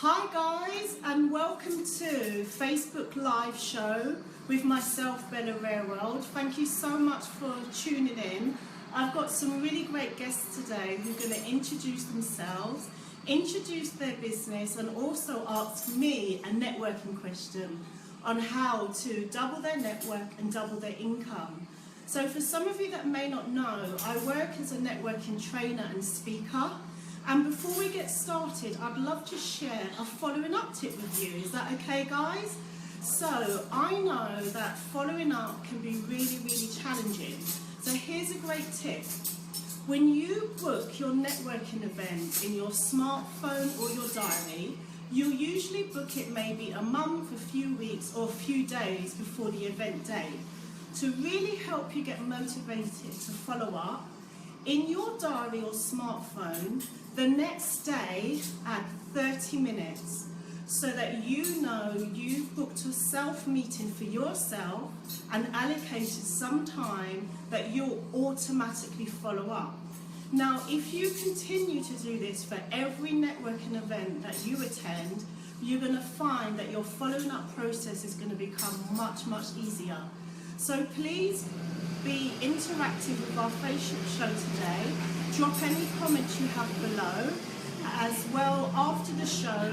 Hi guys, and welcome to Facebook Live show with myself, Bella Rareworld. Thank you so much for tuning in. I've got some really great guests today who are going to introduce themselves, introduce their business, and also ask me a networking question on how to double their network and double their income. So for some of you that may not know, I work as a networking trainer and speaker. And before we get started, I'd love to share a following up tip with you. Is that okay, guys? So I know that following up can be really, really challenging. So here's a great tip. When you book your networking event in your smartphone or your diary, you'll usually book it maybe a month, a few weeks, or a few days before the event date. To really help you get motivated to follow up, in your diary or smartphone, the next day add 30 minutes so that you know you've booked a self-meeting for yourself and allocated some time that you'll automatically follow up. Now, if you continue to do this for every networking event that you attend, you're going to find that your following up process is going to become much, much easier. So please be interactive with our Facebook show today. Drop any comments you have below. As well, after the show,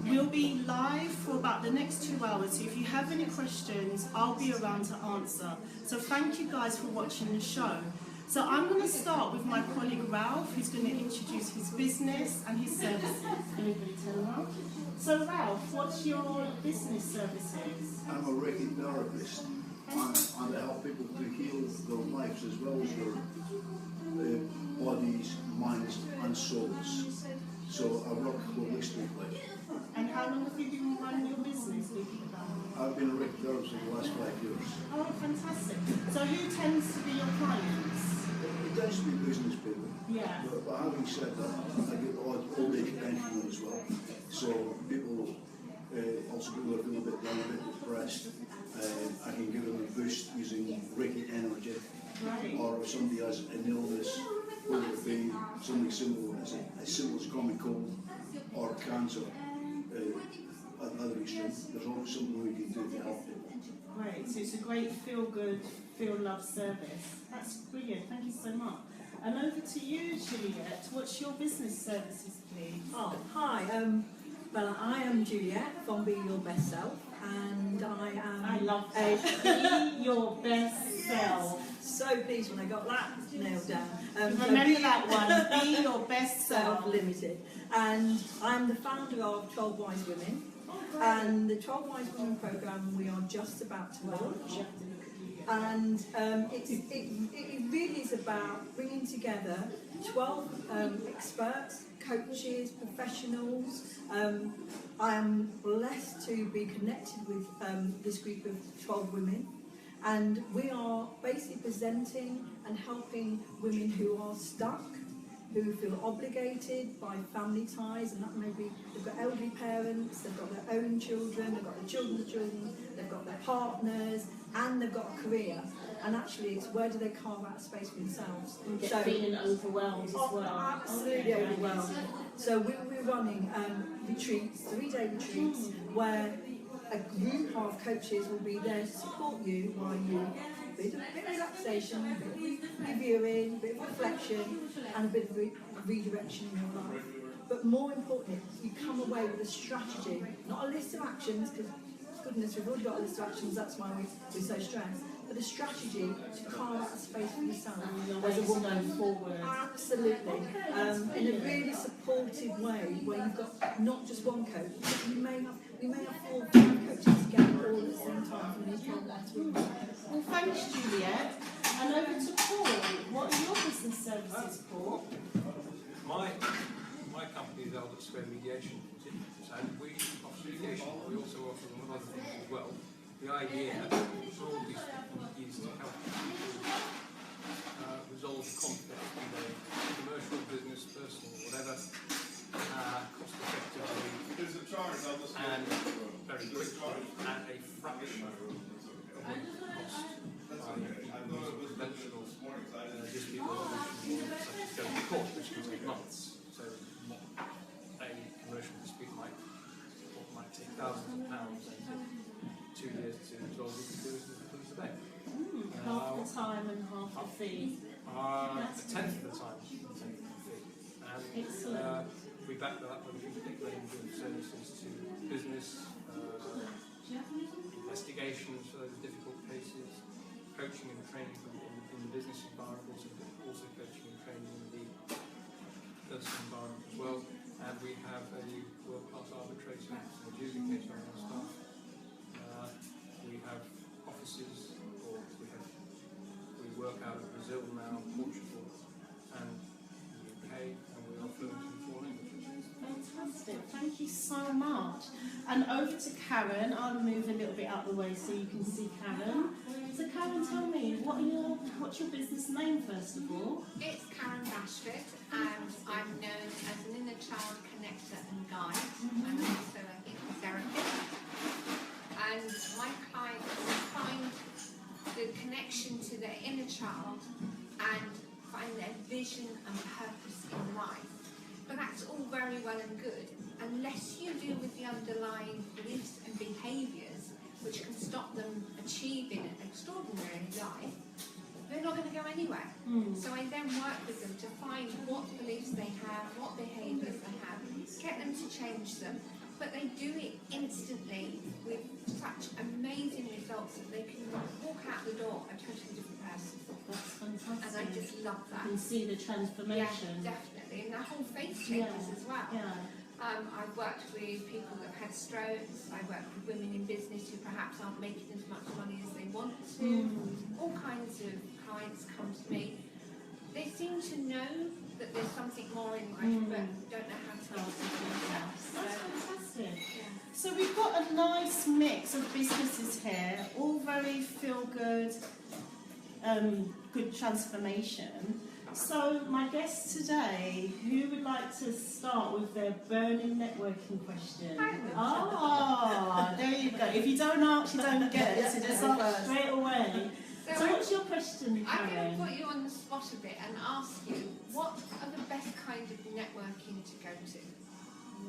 we'll be live for about the next 2 hours. So if you have any questions, I'll be around to answer. So thank you guys for watching the show. So I'm going to start with my colleague Ralph, who's going to introduce his business and his services. Everybody tell Ralph. So Ralph, what's your business services? I'm a Reiki therapist. And I help people to heal their lives as well as their bodies, minds and souls. So I work holistically. And how long have you been running your business? I've been a Reiki therapist for the last 5 years. Oh, fantastic. So who tends to be your clients? It tends to be business people. Yeah. But having said that, I get the odd old age pension as well. So people, also people that feel a bit down, a bit depressed, I can give them a boost using Reiki energy. Right. Or if somebody has an illness, whether it be something simple as common cold or cancer, at another extreme, there's always something we can do to help people. Great, so it's a great feel-good, feel-love service. That's brilliant, thank you so much. And over to you, Juliet. What's your business services, please? Oh, hi. Well, I am Juliet from Be Your Best Self, and I am. I love that. Be your best self. So pleased when I got that nailed down. Remember that one. Be your best self. Limited, and I'm the founder of 12 Wise Women, and the 12 Wise Women program we are just about to launch. And it really is about bringing together 12 experts, coaches, professionals. I am blessed to be connected with this group of 12 women, and we are basically presenting and helping women who are stuck, who feel obligated by family ties, and that may be they've got elderly parents, they've got their own children, they've got their children's children, they've got their partners, and they've got a career. And actually, it's where do they carve out space for themselves? And get feeling overwhelmed as well. Absolutely overwhelmed. So we're running retreats, 3-day retreats, where a group of coaches will be there to support you while you bit of relaxation, a bit of reviewing, a bit of reflection, and a bit of redirection in your life. But more importantly, you come away with a strategy, not a list of actions, because goodness, we've already got a list of actions, that's why we're so stressed, but a strategy to carve out a space for yourself as a woman. Forward. Absolutely. In a really supportive way, where you've got not just one coach, but we may have 4 or 5 coaches together all at the same time from these 12 months. Well, thanks, Juliet. And over to Paul. What are your business services, Paul? My company is Albert Square Mediation, and we offer mediation. We also offer other things as well. The idea broadly is to help people resolve conflict in their commercial, business, personal, whatever, cost effectively and very quickly at a fraction of what it costs by conventional dispute resolution such as going to court, which can take months. So a commercial dispute might time and half the fee? A tenth of the time, a tenth of the fee. And Excellent. we back that up with a complete range of services to business, investigations for those difficult cases, coaching and training in the business environment, also coaching and training in the personal environment as well. And we have a world-class arbitrator adjudicator on our staff. We have offices, we work out of Brazil now, Portugal, and the UK, and we are fluent in 4 languages. Fantastic, thank you so much. And over to Karen. I'll move a little bit out the way so you can see Karen. So Karen, tell me, what's your business name first of all? It's Karen Bashford, and I'm known as an inner child connector and guide. I'm also a hypnotherapist, and my clients find the connection to their inner child and find their vision and purpose in life. But that's all very well and good unless you deal with the underlying beliefs and behaviours which can stop them achieving an extraordinary life. They're not going to go anywhere. So I then work with them to find what beliefs they have, what behaviours they have, get them to change them, but they do it instantly with such amazing results that they can walk out the door a totally different person. That's fantastic. And I just love that. You can see the transformation. Yeah, definitely. And the whole face changes as well. Yeah. I've worked with people that have had strokes. I work with women in business who perhaps aren't making as much money as they want to. All kinds of clients come to me. They seem to know that there's something more in life, but don't know how to help themselves. That's fantastic. Yeah. So we've got a nice mix of businesses here, all very feel-good, good transformation. So my guests today, who would like to start with their burning networking question? Ah, there you go. If you don't ask, you don't get it. So just ask straight away. So what's your question, I'm going Karen? to put you on the spot a bit and ask you, what are the best kind of networking to go to?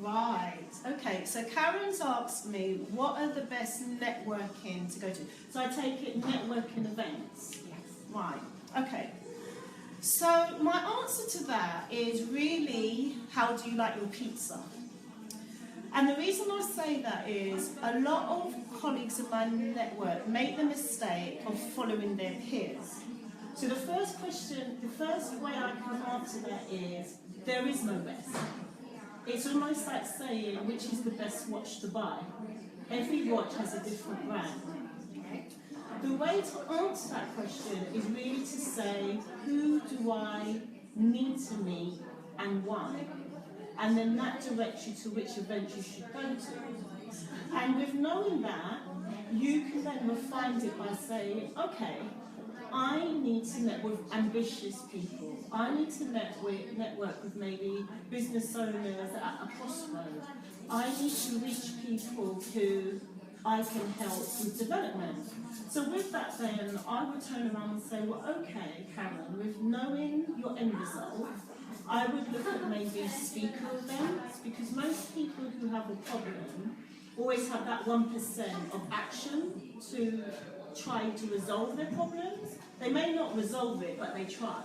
Right, okay, so Karen's asked me, what are the best networking to go to? So I take it networking events? Yes. Right, okay. So my answer to that is really, how do you like your pizza? And the reason I say that is a lot of colleagues in my network make the mistake of following their peers. So the first way I can answer that is, there is no best. It's almost like saying, which is the best watch to buy? Every watch has a different brand. The way to answer that question is really to say, who do I need to meet and why? And then that directs you to which event you should go to. And with knowing that, you can then refine it by saying, okay, I need to network with ambitious people. I need to network with maybe business owners at a crossroad. I need to reach people who I can help with development. So with that then, I would turn around and say, well, okay, Karen, with knowing your end result, I would look at maybe speaker events, because most people who have a problem always have that 1% of action to try to resolve their problems. They may not resolve it, but they try.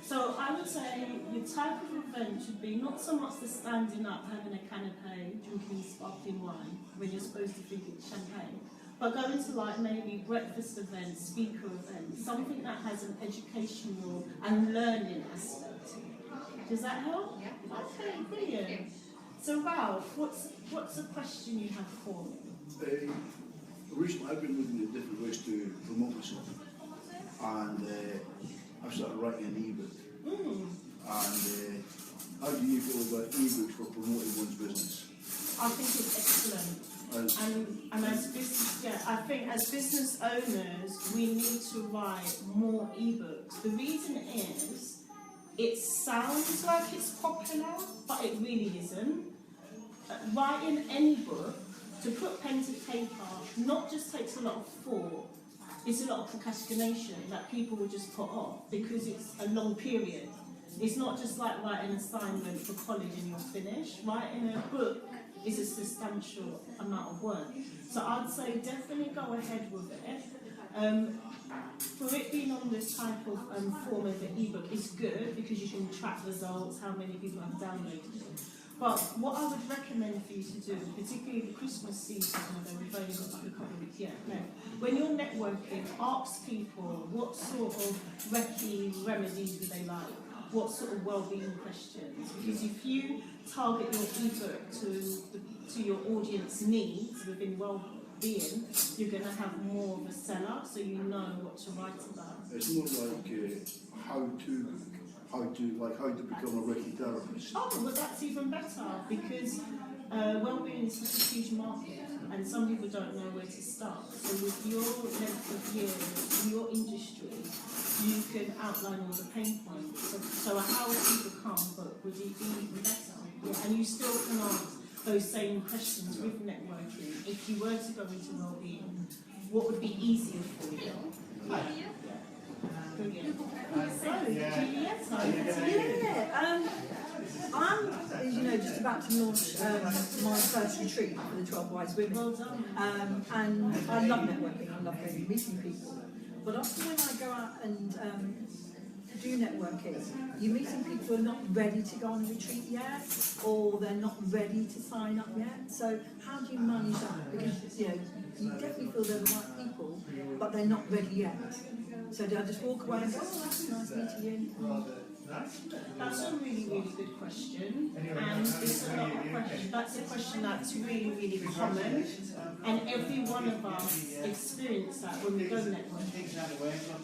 So I would say your type of event should be not so much the standing up, having a canapé, drinking sparkling wine, when you're supposed to think it's champagne, but going to like maybe breakfast events, speaker events, something that has an educational and learning aspect to it. Does that help? Yeah. Okay, brilliant. So Ralph, what's the question you have for me? Recently I've been looking at different ways to promote myself, and I've started writing an ebook. And how do you feel about ebooks for promoting one's business? I think it's excellent. And as business, I think as business owners, we need to write more ebooks. The reason is, it sounds like it's popular, but it really isn't. Writing any book, to put pen to paper, not just takes a lot of thought, it's a lot of procrastination that people will just put off because it's a long period. It's not just like writing an assignment for college and you're finished. Writing a book is a substantial amount of work. So I'd say definitely go ahead with it. for it being on this type of form of an ebook, it's good because you can track results, how many people have downloaded it. But what I would recommend for you to do, particularly the Christmas season, although we've only got like a couple of weeks yet, when you're networking, ask people what sort of Reiki remedies do they like, what sort of well-being questions. Because if you target your ebook to your audience needs within well-being, you're going to have more of a seller, so you know what to write about. It's more like how to become a Reiki therapist. Oh, well, that's even better because well-being is such a huge market, and some people don't know where to start. So with your length of years, your industry, you can outline all the pain points. So how would people come, but would it be even better? Yeah. And you still can ask those same questions with networking. If you were to go into well-being, what would be easier for you? Brilliant. So, Juliet, I'm, as you know, just about to launch my first retreat for the 12 Wise Women. well done. And I love networking, I love going and meeting people. But often when I go out and do networking, you're meeting people who are not ready to go on a retreat yet, or they're not ready to sign up yet. So how do you manage that? Because you definitely feel they're the right people, but they're not ready yet. So do I just walk away and go, oh, that's nice meeting you? That's a really, really good question, and it's a lot of questions. That's a question that's really, really common, and every one of us experience that when we go networking,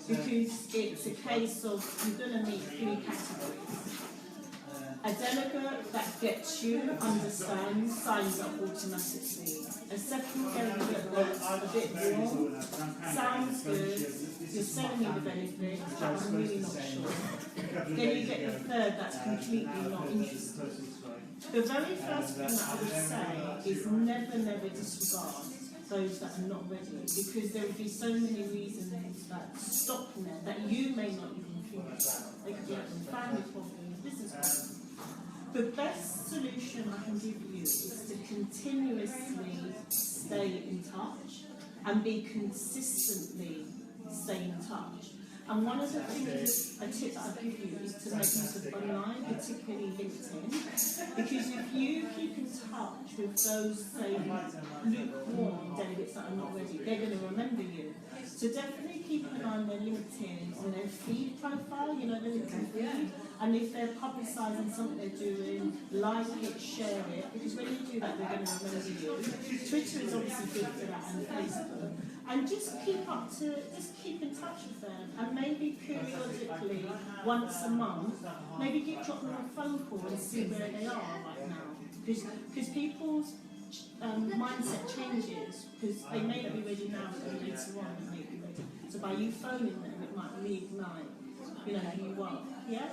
because it's a case of you're going to meet three categories. A delegate that gets you, understands, signs up automatically. A second delegate that's a bit warm, sounds good, you're selling me the benefits, but I'm really not sure. Then you get the third that's completely not interested. The very first thing that I would say is never disregard those that are not ready, because there would be so many reasons that stop them that you may not even think about. They could be having family problems, business problems. The best solution I can give you is to continuously stay in touch and be consistently stay in touch. And one of the things, a tip that I give you is to make use of online, particularly LinkedIn, because if you keep in touch with those, say, lukewarm delegates that are not ready, they're going to remember you. So definitely keep an eye on their LinkedIn, on their feed profile, their LinkedIn feed, and if they're publicising something they're doing, like it, share it, because when you do that, they're going to remember you. Twitter is obviously good for that, and Facebook. And just keep in touch with them, and maybe periodically, once a month, maybe drop them a phone call and see where they are right now. Because people's mindset changes, because they may not be ready now, but later on they may be ready. So by you phoning them, it might reignite, who you are. Yeah?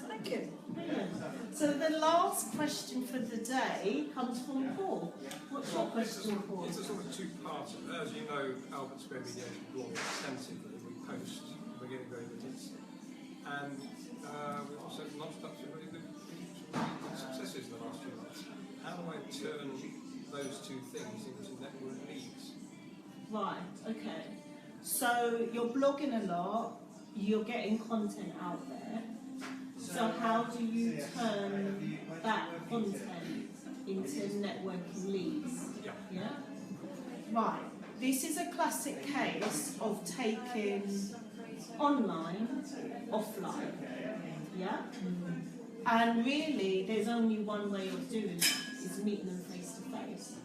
Thank you. Brilliant. So the last question for the day comes from Paul. What's your question, Paul? It's a sort of two-part. As you know, Albert Square Mediation blog extensively. We post, we're getting very good hits. And we've also launched up some really good successes in the last few months. How do I turn those two things into network leads? Right, okay. So you're blogging a lot, you're getting content out there. So how do you turn that content into networking leads? Yeah? Right. This is a classic case of taking online, offline. Yeah? And really, there's only one way of doing it, is meeting them face to face.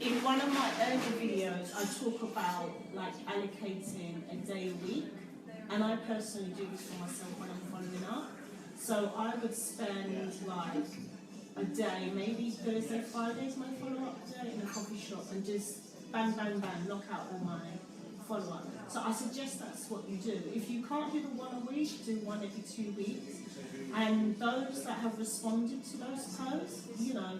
In one of my earlier videos, I talk about allocating a day a week, and I personally do this for myself when I'm following up. So I would spend a day, maybe Thursday, Friday is my follow-up day in a coffee shop, and just bang, bang, bang, knock out all my follow-up. So I suggest that's what you do. If you can't do the one a week, do one every 2 weeks. And those that have responded to those posts,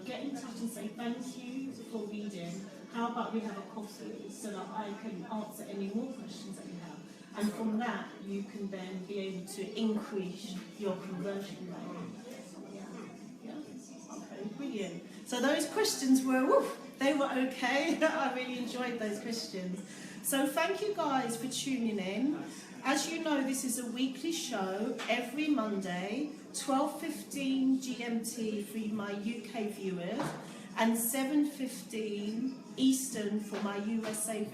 get in touch and say thank you for reading. How about we have a coffee so that I can answer any more questions that you have. And from that, you can then be able to increase your conversion rate. Yeah. Okay, brilliant. So those questions were They were okay. I really enjoyed those questions. So thank you guys for tuning in. As you know, this is a weekly show every Monday, 12:15 GMT for my UK viewers and 7:15 Eastern for my USA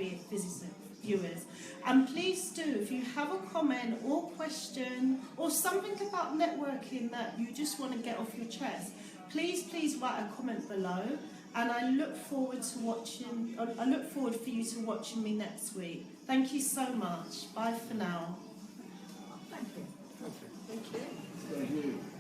viewers. And please do, if you have a comment or question or something about networking that you just want to get off your chest, please write a comment below. And I look forward for you to watching me next week. Thank you so much. Bye for now. Thank you. Okay. Thank you. Thank you.